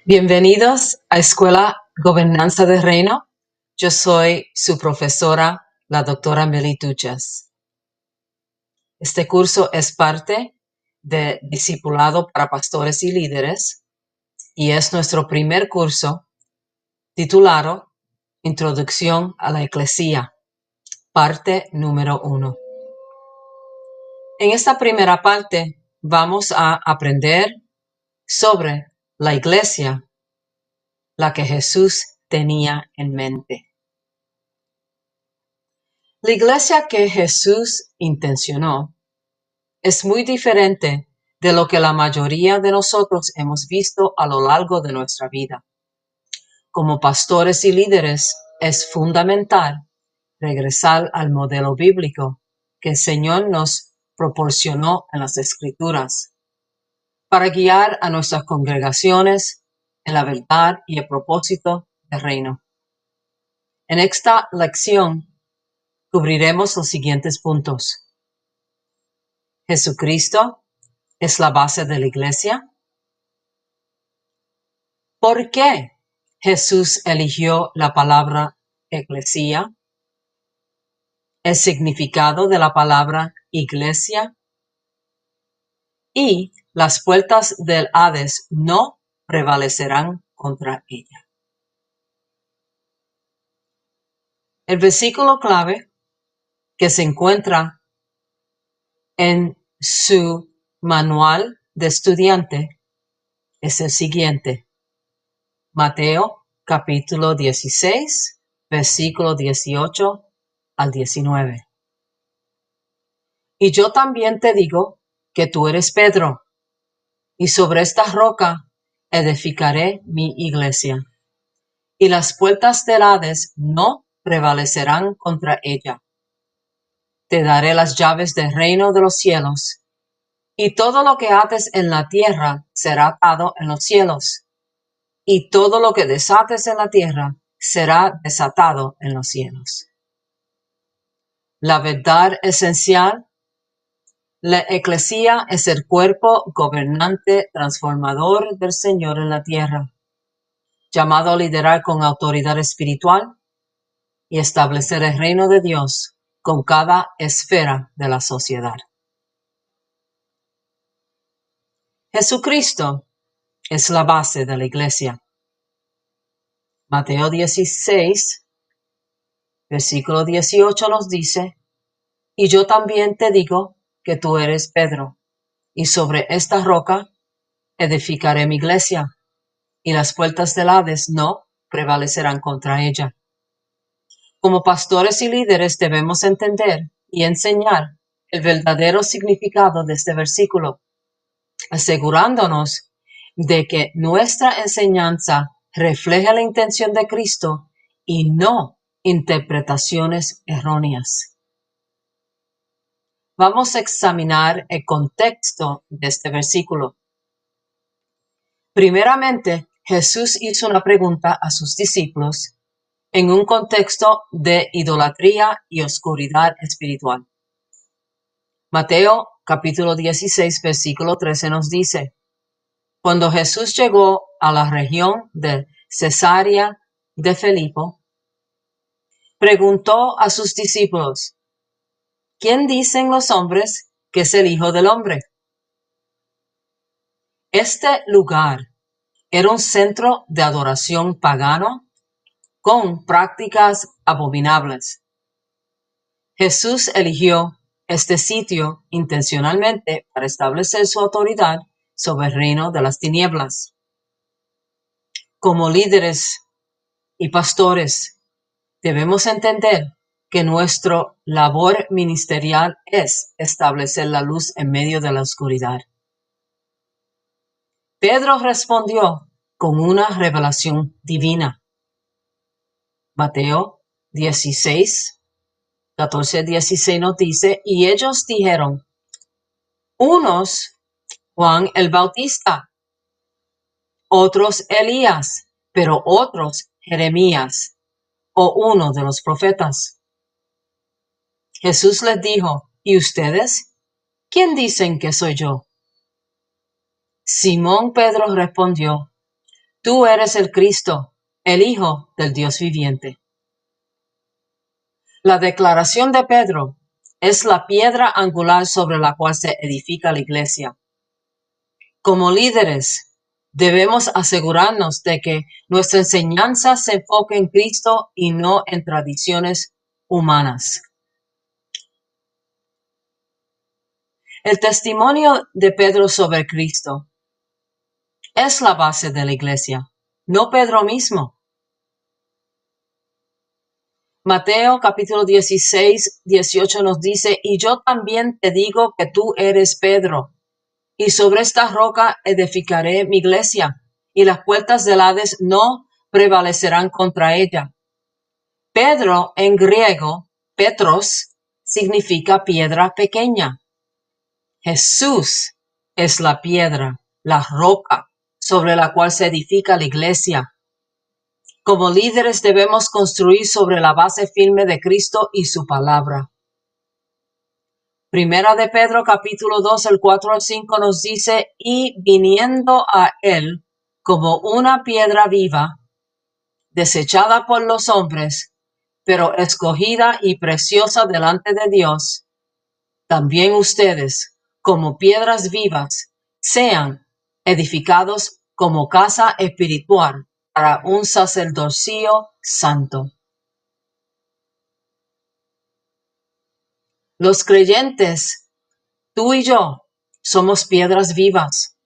Bienvenidos a Escuela Gobernanza del Reino. Yo soy su profesora, la doctora Meli Tuchas. Este curso es parte de Discipulado para Pastores y Líderes y es nuestro primer curso titulado Introducción a la Eclesía, parte número 1. En esta primera parte vamos a aprender sobre la iglesia, la que Jesús tenía en mente. La iglesia que Jesús intencionó es muy diferente de lo que la mayoría de nosotros hemos visto a lo largo de nuestra vida. Como pastores y líderes, es fundamental regresar al modelo bíblico que el Señor nos proporcionó en las Escrituras para guiar a nuestras congregaciones en la verdad y el propósito del reino. En esta lección cubriremos los siguientes puntos. Jesucristo es la base de la iglesia. ¿Por qué Jesús eligió la palabra eclesía? El significado de la palabra iglesia. Y las puertas del Hades no prevalecerán contra ella. El versículo clave que se encuentra en su manual de estudiante es el siguiente. Mateo capítulo 16, versículo 18 al 19. Y yo también te digo que tú eres Pedro, y sobre esta roca edificaré mi iglesia, y las puertas del Hades no prevalecerán contra ella. Te daré las llaves del reino de los cielos, y todo lo que ates en la tierra será atado en los cielos, y todo lo que desates en la tierra será desatado en los cielos. La verdad esencial: la eclesía es el cuerpo gobernante transformador del Señor en la tierra, llamado a liderar con autoridad espiritual y establecer el reino de Dios con cada esfera de la sociedad. Jesucristo es la base de la iglesia. Mateo 16, versículo 18 nos dice: y yo también te digo que tú eres Pedro, y sobre esta roca edificaré mi iglesia, y las puertas del Hades no prevalecerán contra ella. Como pastores y líderes debemos entender y enseñar el verdadero significado de este versículo, asegurándonos de que nuestra enseñanza refleja la intención de Cristo y no interpretaciones erróneas. Vamos a examinar el contexto de este versículo. Primeramente, Jesús hizo una pregunta a sus discípulos en un contexto de idolatría y oscuridad espiritual. Mateo capítulo 16, versículo 13 nos dice: cuando Jesús llegó a la región de Cesarea de Filipo, preguntó a sus discípulos: ¿quién dicen los hombres que es el Hijo del Hombre? Este lugar era un centro de adoración pagano con prácticas abominables. Jesús eligió este sitio intencionalmente para establecer su autoridad sobre el reino de las tinieblas. Como líderes y pastores, debemos entender que nuestra labor ministerial es establecer la luz en medio de la oscuridad. Pedro respondió con una revelación divina. Mateo 16, 14-16 nos dice: y ellos dijeron, unos Juan el Bautista, otros Elías, pero otros Jeremías o uno de los profetas. Jesús les dijo: ¿y ustedes? ¿Quién dicen que soy yo? Simón Pedro respondió: tú eres el Cristo, el Hijo del Dios viviente. La declaración de Pedro es la piedra angular sobre la cual se edifica la iglesia. Como líderes, debemos asegurarnos de que nuestra enseñanza se enfoque en Cristo y no en tradiciones humanas. El testimonio de Pedro sobre Cristo es la base de la iglesia, no Pedro mismo. Mateo capítulo 16, 18 nos dice, y yo también te digo que tú eres Pedro, y sobre esta roca edificaré mi iglesia, y las puertas del Hades no prevalecerán contra ella. Pedro en griego, Petros, significa piedra pequeña. Jesús es la piedra, la roca, sobre la cual se edifica la iglesia. Como líderes debemos construir sobre la base firme de Cristo y su palabra. Primera de Pedro capítulo 2, el 4 al 5 nos dice, y viniendo a él como una piedra viva, desechada por los hombres, pero escogida y preciosa delante de Dios, también ustedes, como piedras vivas, sean edificados como casa espiritual para un sacerdocio santo. Los creyentes, tú y yo, somos piedras vivas.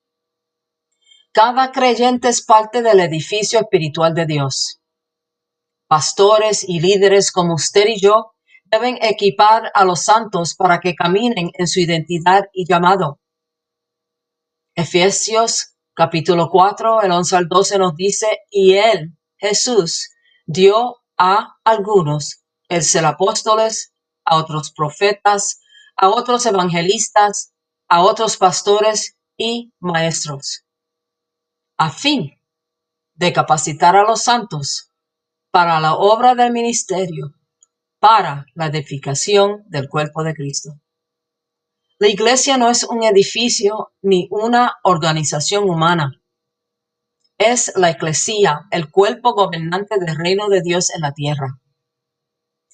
Cada creyente es parte del edificio espiritual de Dios. Pastores y líderes como usted y yo deben equipar a los santos para que caminen en su identidad y llamado. Efesios capítulo 4, el 11 al 12 nos dice, y él, Jesús, dio a algunos el ser apóstoles, a otros profetas, a otros evangelistas, a otros pastores y maestros, a fin de capacitar a los santos para la obra del ministerio, para la edificación del cuerpo de Cristo. La iglesia no es un edificio ni una organización humana. Es la eclesía, el cuerpo gobernante del reino de Dios en la tierra.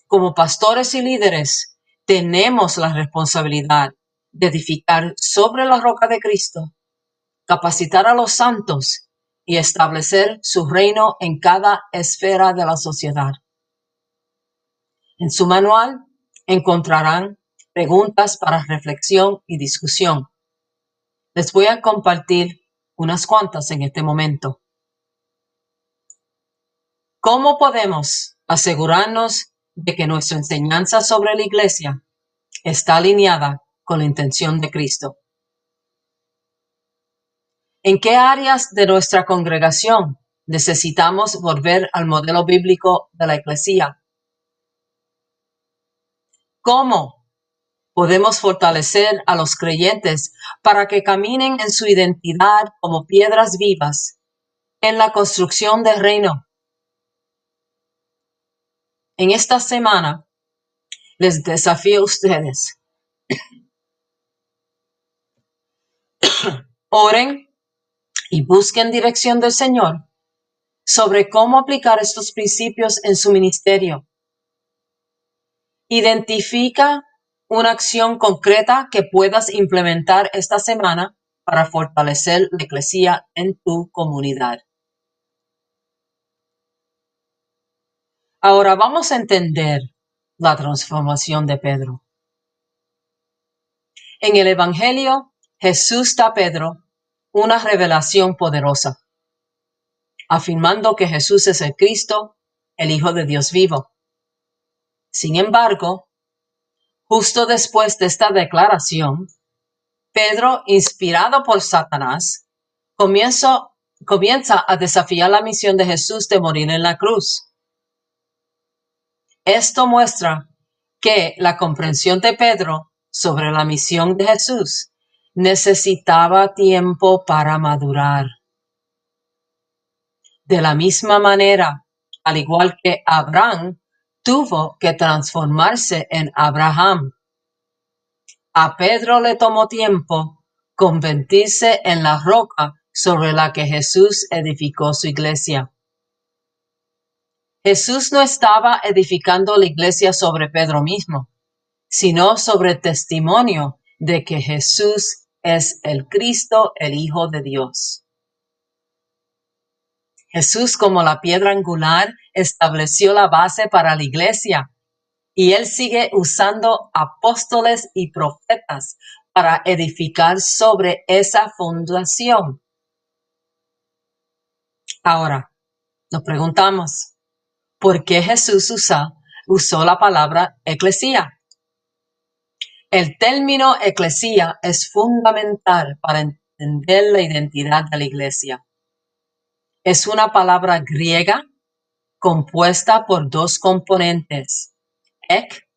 Como pastores y líderes, tenemos la responsabilidad de edificar sobre la roca de Cristo, capacitar a los santos y establecer su reino en cada esfera de la sociedad. En su manual encontrarán preguntas para reflexión y discusión. Les voy a compartir unas cuantas en este momento. ¿Cómo podemos asegurarnos de que nuestra enseñanza sobre la iglesia está alineada con la intención de Cristo? ¿En qué áreas de nuestra congregación necesitamos volver al modelo bíblico de la iglesia? ¿Cómo podemos fortalecer a los creyentes para que caminen en su identidad como piedras vivas en la construcción del reino? En esta semana les desafío a ustedes. Oren y busquen dirección del Señor sobre cómo aplicar estos principios en su ministerio. Identifica una acción concreta que puedas implementar esta semana para fortalecer la iglesia en tu comunidad. Ahora vamos a entender la transformación de Pedro. En el Evangelio, Jesús da a Pedro una revelación poderosa, afirmando que Jesús es el Cristo, el Hijo de Dios vivo. Sin embargo, justo después de esta declaración, Pedro, inspirado por Satanás, comienza a desafiar la misión de Jesús de morir en la cruz. Esto muestra que la comprensión de Pedro sobre la misión de Jesús necesitaba tiempo para madurar. De la misma manera, al igual que Abraham tuvo que transformarse en Abraham, a Pedro le tomó tiempo convertirse en la roca sobre la que Jesús edificó su iglesia. Jesús no estaba edificando la iglesia sobre Pedro mismo, sino sobre el testimonio de que Jesús es el Cristo, el Hijo de Dios. Jesús, como la piedra angular, estableció la base para la iglesia, y él sigue usando apóstoles y profetas para edificar sobre esa fundación. Ahora, nos preguntamos, ¿por qué Jesús usó la palabra eclesía? El término eclesía es fundamental para entender la identidad de la iglesia. Es una palabra griega compuesta por dos componentes, ek,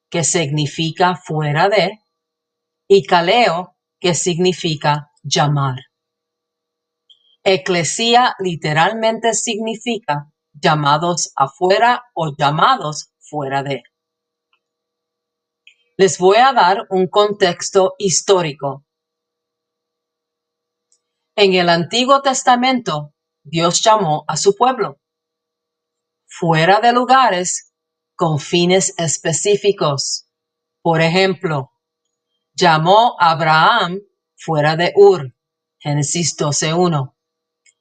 que significa fuera de, y kaleo, que significa llamar. Eclesía literalmente significa llamados afuera o llamados fuera de. Les voy a dar un contexto histórico. En el Antiguo Testamento, Dios llamó a su pueblo fuera de lugares con fines específicos. Por ejemplo, llamó a Abraham fuera de Ur, Génesis 12:1,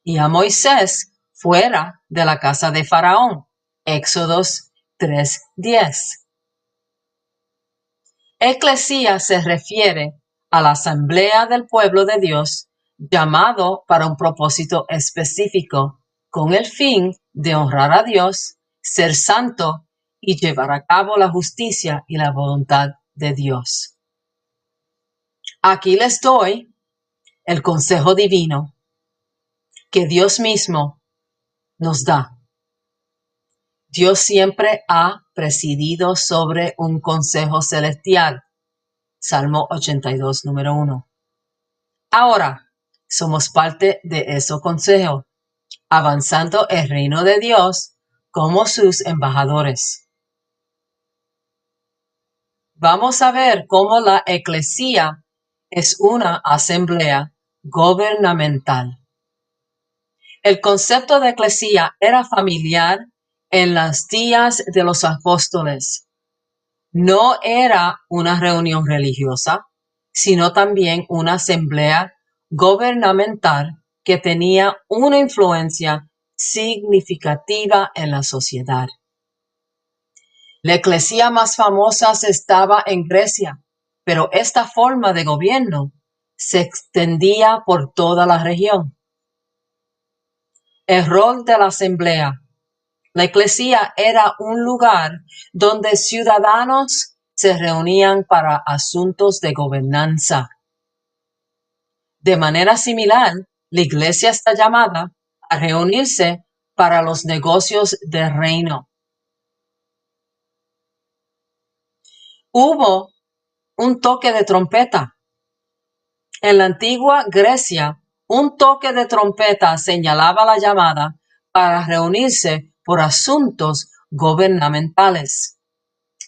y a Moisés fuera de la casa de Faraón, Éxodos 3:10. Eclesía se refiere a la asamblea del pueblo de Dios llamado para un propósito específico, con el fin de honrar a Dios, ser santo y llevar a cabo la justicia y la voluntad de Dios. Aquí les doy el consejo divino que Dios mismo nos da. Dios siempre ha presidido sobre un consejo celestial. Salmo 82, número 1. Ahora somos parte de ese consejo, avanzando el reino de Dios como sus embajadores. Vamos a ver cómo la eclesía es una asamblea gubernamental. El concepto de eclesía era familiar en los días de los apóstoles. No era una reunión religiosa, sino también una asamblea gubernamental que tenía una influencia significativa en la sociedad. La eclesía más famosa estaba en Grecia, pero esta forma de gobierno se extendía por toda la región. El rol de la asamblea. La eclesía era un lugar donde ciudadanos se reunían para asuntos de gobernanza. De manera similar, la iglesia está llamada a reunirse para los negocios del reino. Hubo un toque de trompeta. En la antigua Grecia, un toque de trompeta señalaba la llamada para reunirse por asuntos gubernamentales.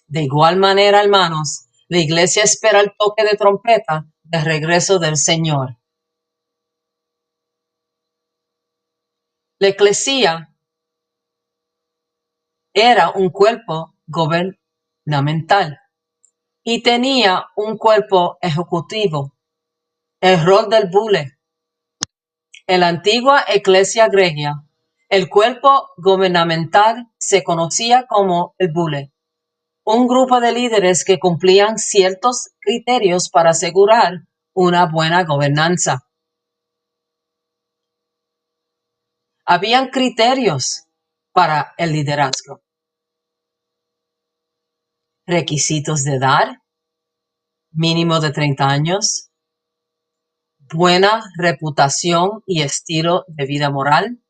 De igual manera, hermanos, la iglesia espera el toque de trompeta del regreso del Señor. La eclesía era un cuerpo gubernamental y tenía un cuerpo ejecutivo, el rol del bule. En la antigua iglesia griega, el cuerpo gubernamental se conocía como el bule, un grupo de líderes que cumplían ciertos criterios para asegurar una buena gobernanza. Habían criterios para el liderazgo. Requisitos de edad, mínimo de 30 años, buena reputación y estilo de vida moral,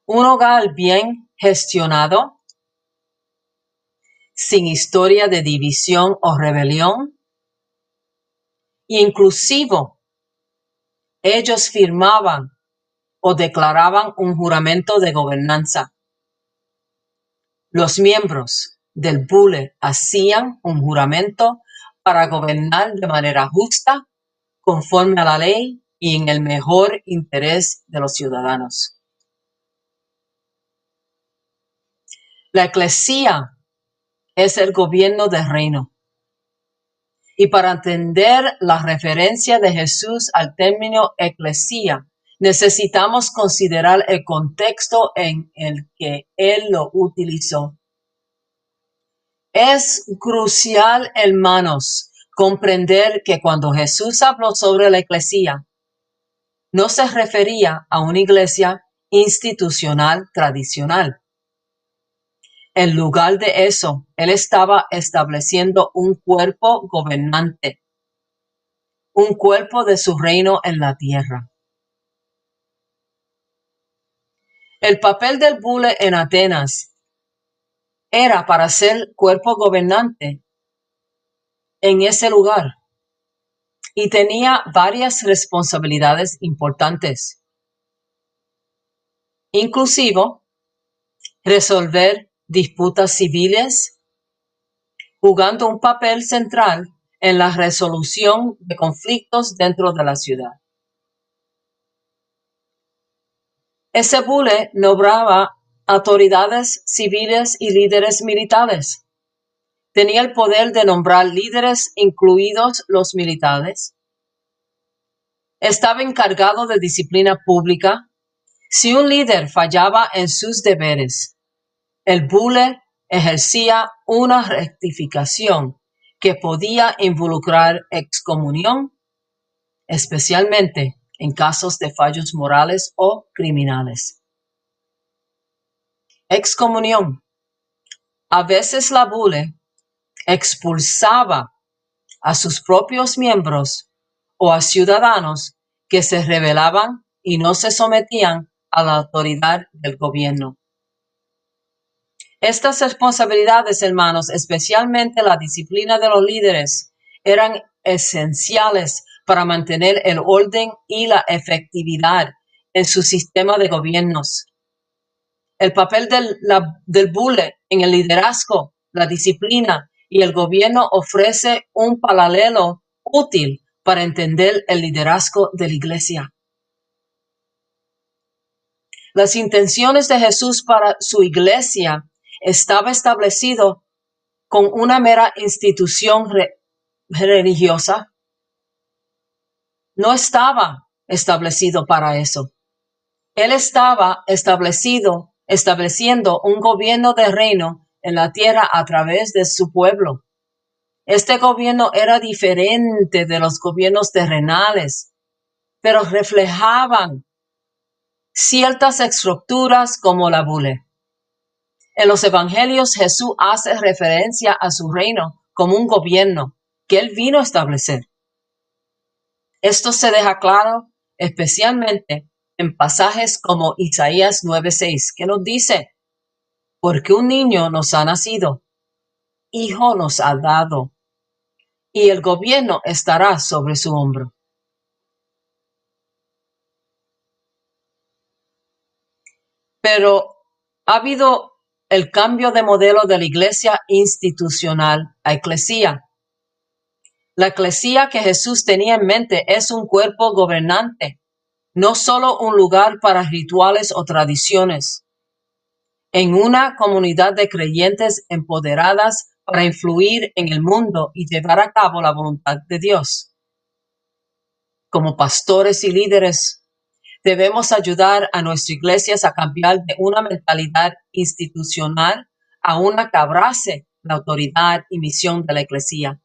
un hogar bien gestionado, sin historia de división o rebelión, inclusive ellos firmaban o declaraban un juramento de gobernanza. Los miembros del bule hacían un juramento para gobernar de manera justa, conforme a la ley y en el mejor interés de los ciudadanos. La eclesía es el gobierno del reino. Y para entender la referencia de Jesús al término eclesía, necesitamos considerar el contexto en el que él lo utilizó. Es crucial, hermanos, comprender que cuando Jesús habló sobre la eclesía, no se refería a una iglesia institucional tradicional. En lugar de eso, él estaba estableciendo un cuerpo gobernante, un cuerpo de su reino en la tierra. El papel del bule en Atenas era para ser cuerpo gobernante en ese lugar y tenía varias responsabilidades importantes, inclusive resolver disputas civiles, jugando un papel central en la resolución de conflictos dentro de la ciudad. Ese bule nombraba autoridades civiles y líderes militares. Tenía el poder de nombrar líderes, incluidos los militares. Estaba encargado de disciplina pública. Si un líder fallaba en sus deberes, el bule ejercía una rectificación que podía involucrar excomunión, especialmente en casos de fallos morales o criminales. Excomunión. A veces la bule expulsaba a sus propios miembros o a ciudadanos que se rebelaban y no se sometían a la autoridad del gobierno. Estas responsabilidades, hermanos, especialmente la disciplina de los líderes, eran esenciales para mantener el orden y la efectividad en su sistema de gobiernos. El papel del bule en el liderazgo, la disciplina y el gobierno ofrece un paralelo útil para entender el liderazgo de la iglesia. Las intenciones de Jesús para su iglesia estaba establecido con una mera institución religiosa. No estaba establecido para eso. Él estaba estableciendo un gobierno de reino en la tierra a través de su pueblo. Este gobierno era diferente de los gobiernos terrenales, pero reflejaban ciertas estructuras como la bule. En los evangelios Jesús hace referencia a su reino como un gobierno que él vino a establecer. Esto se deja claro especialmente en pasajes como Isaías 9:6, que nos dice: porque un niño nos ha nacido, hijo nos ha dado, y el gobierno estará sobre su hombro. Pero ha habido el cambio de modelo de la iglesia institucional a eclesía. La eclesía que Jesús tenía en mente es un cuerpo gobernante, no solo un lugar para rituales o tradiciones. En una comunidad de creyentes empoderadas para influir en el mundo y llevar a cabo la voluntad de Dios. Como pastores y líderes, debemos ayudar a nuestras iglesias a cambiar de una mentalidad institucional a una que abrace la autoridad y misión de la iglesia.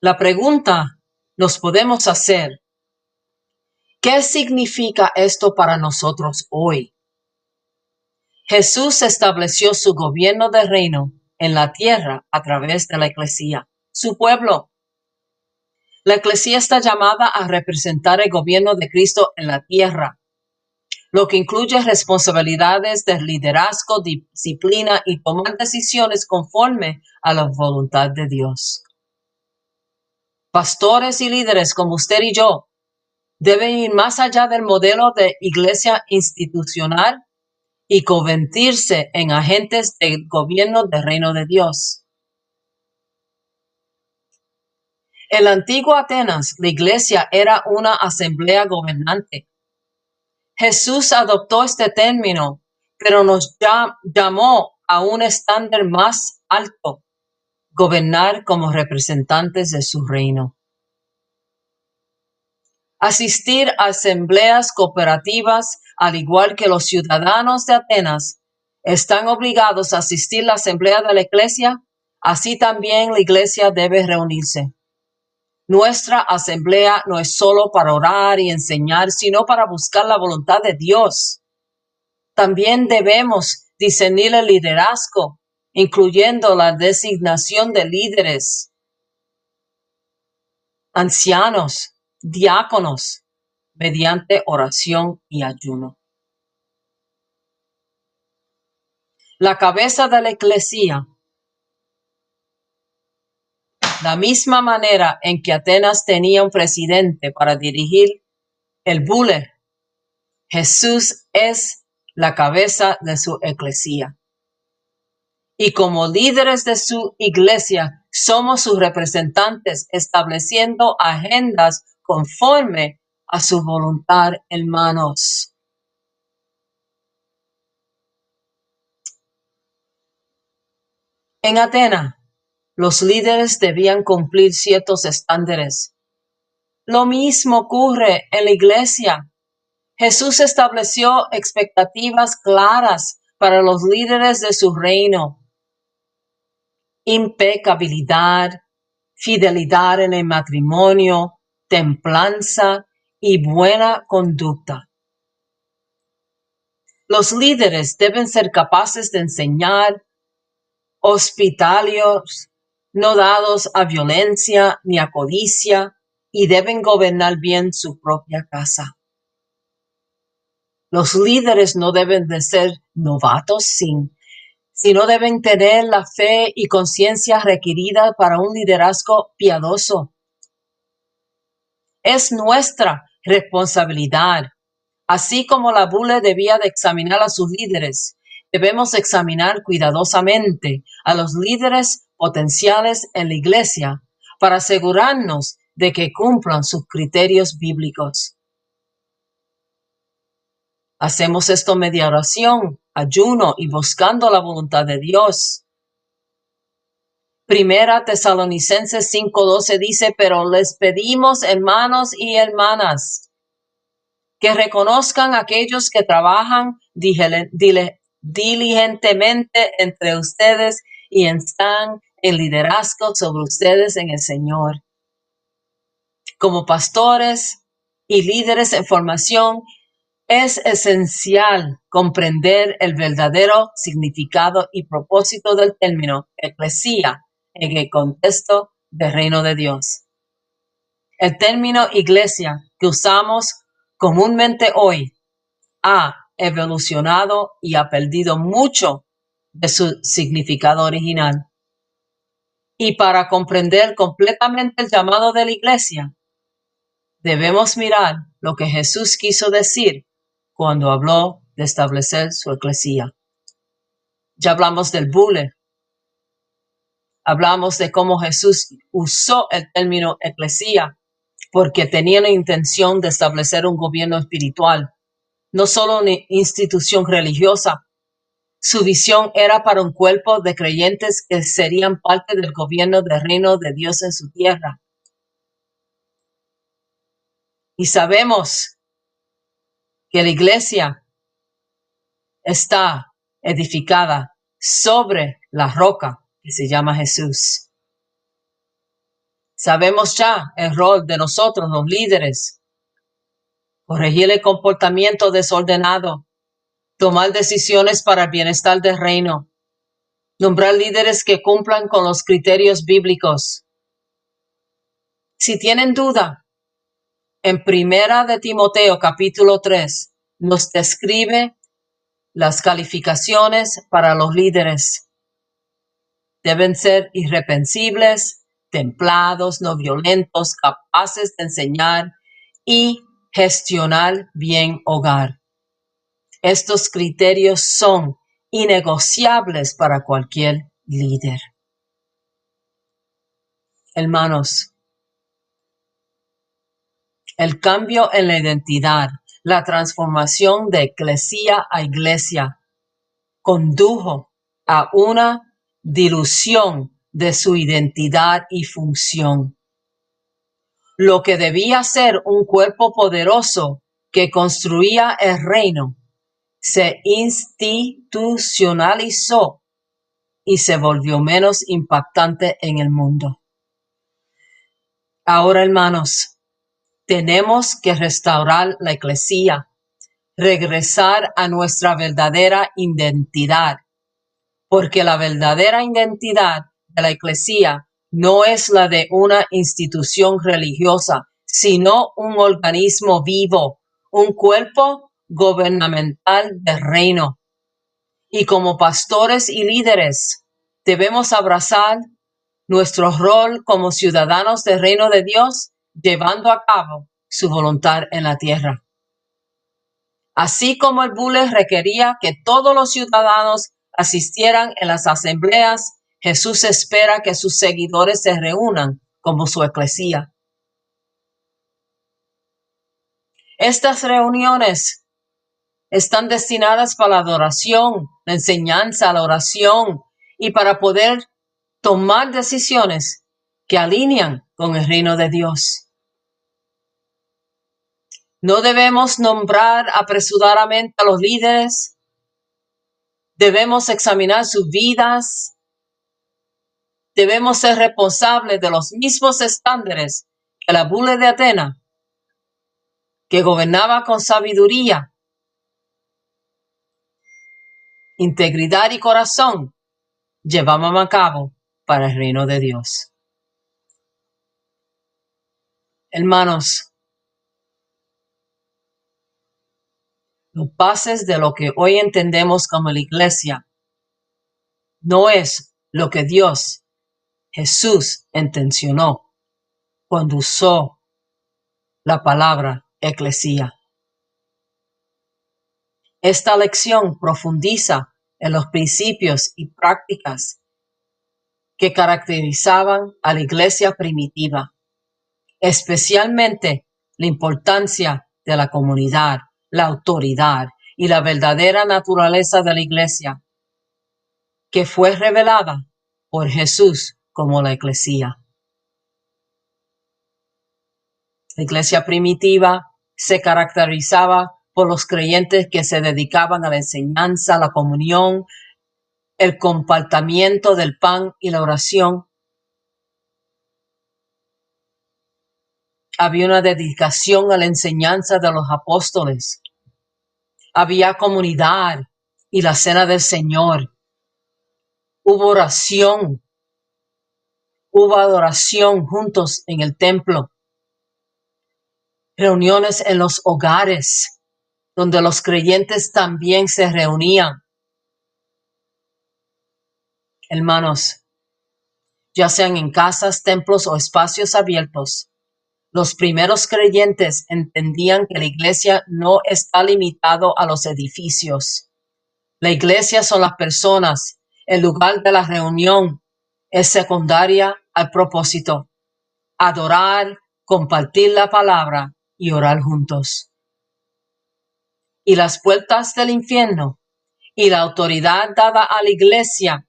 La pregunta nos podemos hacer: ¿qué significa esto para nosotros hoy? Jesús estableció su gobierno de reino en la tierra a través de la iglesia, su pueblo. La iglesia está llamada a representar el gobierno de Cristo en la tierra, lo que incluye responsabilidades de liderazgo, disciplina y tomar decisiones conforme a la voluntad de Dios. Pastores y líderes como usted y yo deben ir más allá del modelo de iglesia institucional y convertirse en agentes del gobierno del reino de Dios. En la antigua Atenas, la iglesia era una asamblea gobernante. Jesús adoptó este término, pero nos llamó a un estándar más alto: gobernar como representantes de su reino. Asistir a asambleas cooperativas, al igual que los ciudadanos de Atenas están obligados a asistir a la asamblea de la iglesia, así también la iglesia debe reunirse. Nuestra asamblea no es solo para orar y enseñar, sino para buscar la voluntad de Dios. También debemos discernir el liderazgo, incluyendo la designación de líderes, ancianos, diáconos, mediante oración y ayuno. La cabeza de la iglesia, la misma manera en que Atenas tenía un presidente para dirigir el bule, Jesús es la cabeza de su iglesia. Y como líderes de su iglesia, somos sus representantes, estableciendo agendas conforme a su voluntad, hermanos. En Atenas, los líderes debían cumplir ciertos estándares. Lo mismo ocurre en la iglesia. Jesús estableció expectativas claras para los líderes de su reino: impecabilidad, fidelidad en el matrimonio, templanza y buena conducta. Los líderes deben ser capaces de enseñar, hospitalarios, no dados a violencia ni a codicia, y deben gobernar bien su propia casa. Los líderes no deben de ser novatos, sino deben tener la fe y conciencia requerida para un liderazgo piadoso. Es nuestra responsabilidad. Así como la bule debía de examinar a sus líderes, debemos examinar cuidadosamente a los líderes potenciales en la iglesia para asegurarnos de que cumplan sus criterios bíblicos. Hacemos esto mediante oración, ayuno y buscando la voluntad de Dios. Primera Tesalonicenses 5:12 dice: pero les pedimos, hermanos y hermanas, que reconozcan a aquellos que trabajan diligentemente entre ustedes y están en liderazgo sobre ustedes en el Señor. Como pastores y líderes en formación, es esencial comprender el verdadero significado y propósito del término eclesia en el contexto del reino de Dios. El término iglesia que usamos comúnmente hoy ha evolucionado y ha perdido mucho de su significado original. Y para comprender completamente el llamado de la iglesia, debemos mirar lo que Jesús quiso decir cuando habló de establecer su iglesia. Ya hablamos del bule. Hablamos de cómo Jesús usó el término iglesia porque tenía la intención de establecer un gobierno espiritual, no solo una institución religiosa. Su visión era para un cuerpo de creyentes que serían parte del gobierno del reino de Dios en su tierra. Y sabemos que la iglesia está edificada sobre la roca que se llama Jesús. Sabemos ya el rol de nosotros, los líderes: corregir el comportamiento desordenado, tomar decisiones para el bienestar del reino, nombrar líderes que cumplan con los criterios bíblicos. Si tienen duda, en Primera de Timoteo capítulo 3 nos describe las calificaciones para los líderes. Deben ser irreprensibles, templados, no violentos, capaces de enseñar y gestionar bien hogar. Estos criterios son innegociables para cualquier líder. Hermanos, El cambio en la identidad, la transformación de eclesía a iglesia, condujo a una dilución de su identidad y función. Lo que debía ser un cuerpo poderoso que construía el reino se institucionalizó y se volvió menos impactante en el mundo. Ahora, hermanos, tenemos que restaurar la eclesía, regresar a nuestra verdadera identidad, porque la verdadera identidad de la eclesía no es la de una institución religiosa, sino un organismo vivo, un cuerpo gubernamental del reino. Y como pastores y líderes, debemos abrazar nuestro rol como ciudadanos del reino de Dios, llevando a cabo su voluntad en la tierra. Así como el bullet requería que todos los ciudadanos asistieran en las asambleas, Jesús espera que sus seguidores se reúnan como su eclesía. Estas reuniones están destinadas para la adoración, la enseñanza, la oración y para poder tomar decisiones que alinean con el reino de Dios. No debemos nombrar apresuradamente a los líderes. Debemos examinar sus vidas. Debemos ser responsables de los mismos estándares que la bula de Atenas, que gobernaba con sabiduría, integridad y corazón, llevamos a cabo para el reino de Dios. Hermanos, los bases de lo que hoy entendemos como la iglesia no es lo que Dios, Jesús, intencionó cuando usó la palabra eclesía. Esta lección profundiza en los principios y prácticas que caracterizaban a la iglesia primitiva, especialmente la importancia de la comunidad, la autoridad y la verdadera naturaleza de la iglesia, que fue revelada por Jesús como la eclesía. La iglesia primitiva se caracterizaba por los creyentes que se dedicaban a la enseñanza, la comunión, el compartimiento del pan y la oración. Había una dedicación a la enseñanza de los apóstoles. Había comunidad y la cena del Señor. Hubo oración. Hubo adoración juntos en el templo. Reuniones en los hogares, donde los creyentes también se reunían. Hermanos, ya sean en casas, templos o espacios abiertos, los primeros creyentes entendían que la iglesia no está limitado a los edificios. La iglesia son las personas. El lugar de la reunión es secundaria al propósito. Adorar, compartir la palabra y orar juntos. Y las puertas del infierno y la autoridad dada a la iglesia,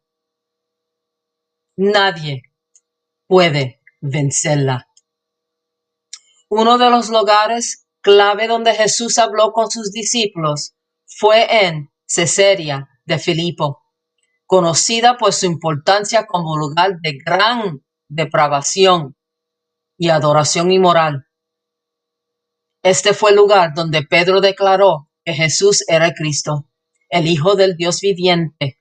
nadie puede vencerla. Uno de los lugares clave donde Jesús habló con sus discípulos fue en Cesarea de Filipo, conocida por su importancia como lugar de gran depravación y adoración inmoral. Este fue el lugar donde Pedro declaró que Jesús era el Cristo, el Hijo del Dios viviente.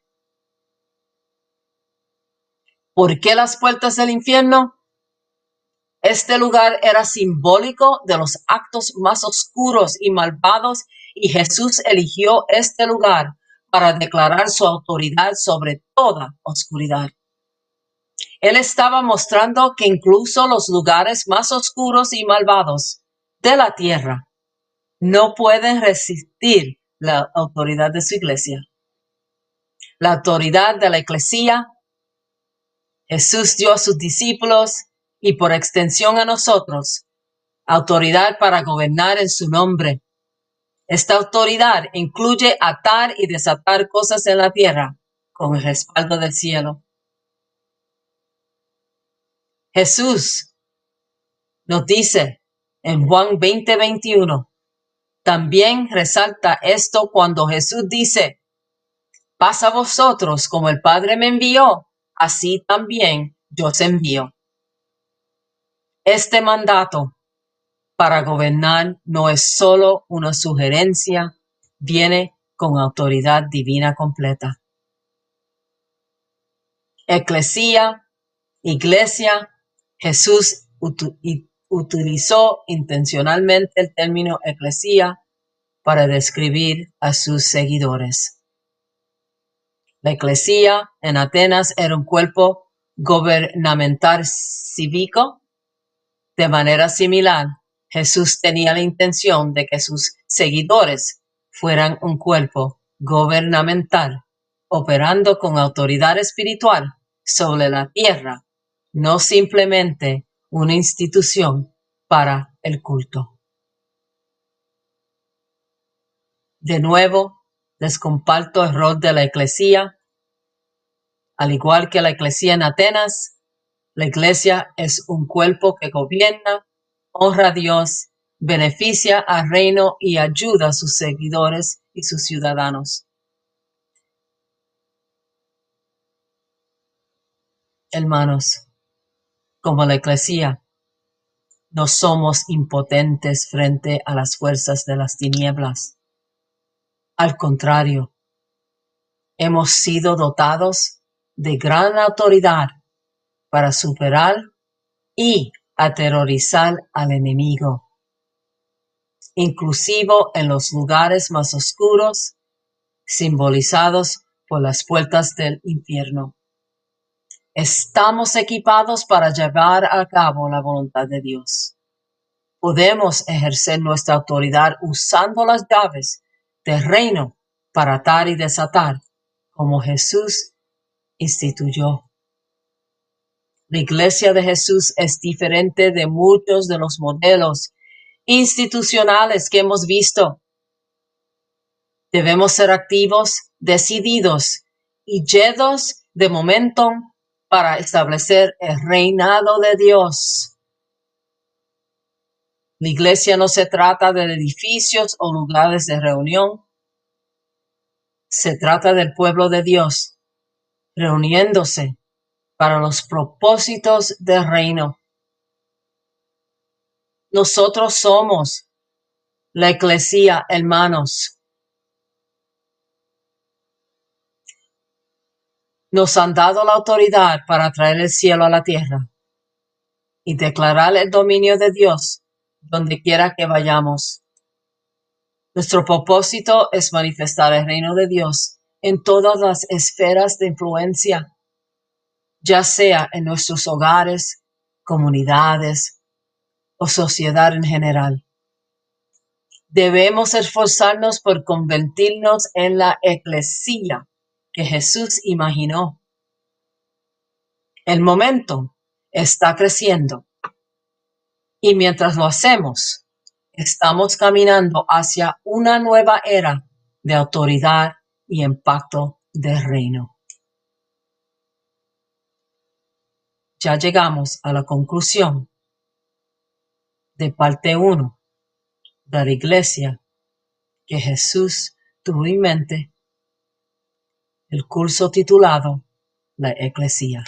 ¿Por qué las puertas del infierno? Este lugar era simbólico de los actos más oscuros y malvados, y Jesús eligió este lugar para declarar su autoridad sobre toda oscuridad. Él estaba mostrando que incluso los lugares más oscuros y malvados de la tierra no pueden resistir la autoridad de su iglesia. La autoridad de la eclesía Jesús dio a sus discípulos y por extensión a nosotros autoridad para gobernar en su nombre. Esta autoridad incluye atar y desatar cosas en la tierra con el respaldo del cielo. Jesús nos dice en Juan 20:21, también resalta esto cuando Jesús dice, paz a vosotros, como el Padre me envió, así también yo os envío. Este mandato para gobernar no es solo una sugerencia, viene con autoridad divina completa. Eclesía, iglesia, Jesús utilizó intencionalmente el término eclesía para describir a sus seguidores. La eclesía en Atenas era un cuerpo gubernamental cívico. De manera similar, Jesús tenía la intención de que sus seguidores fueran un cuerpo gubernamental, operando con autoridad espiritual sobre la tierra, no simplemente una institución para el culto. De nuevo, les comparto el rol de la eclesía. Al igual que la iglesia en Atenas, la iglesia es un cuerpo que gobierna, honra a Dios, beneficia al reino y ayuda a sus seguidores y sus ciudadanos. Hermanos, como la iglesia, no somos impotentes frente a las fuerzas de las tinieblas. Al contrario, hemos sido dotados de gran autoridad para superar y aterrorizar al enemigo, inclusive en los lugares más oscuros, simbolizados por las puertas del infierno. Estamos equipados para llevar a cabo la voluntad de Dios. Podemos ejercer nuestra autoridad usando las llaves del reino para atar y desatar, como Jesús instituyó. La Iglesia de Jesús es diferente de muchos de los modelos institucionales que hemos visto. Debemos ser activos, decididos y llenos de momentum para establecer el reinado de Dios. La iglesia no se trata de edificios o lugares de reunión. Se trata del pueblo de Dios reuniéndose para los propósitos del reino. Nosotros somos la iglesia, hermanos. Nos han dado la autoridad para traer el cielo a la tierra y declarar el dominio de Dios donde quiera que vayamos. Nuestro propósito es manifestar el reino de Dios en todas las esferas de influencia, ya sea en nuestros hogares, comunidades o sociedad en general. Debemos esforzarnos por convertirnos en la eclesía que Jesús imaginó. El momento está creciendo y mientras lo hacemos, estamos caminando hacia una nueva era de autoridad y impacto del reino. Ya llegamos a la conclusión de parte 1 de la iglesia que Jesús tuvo en mente, el curso titulado La Eclesía.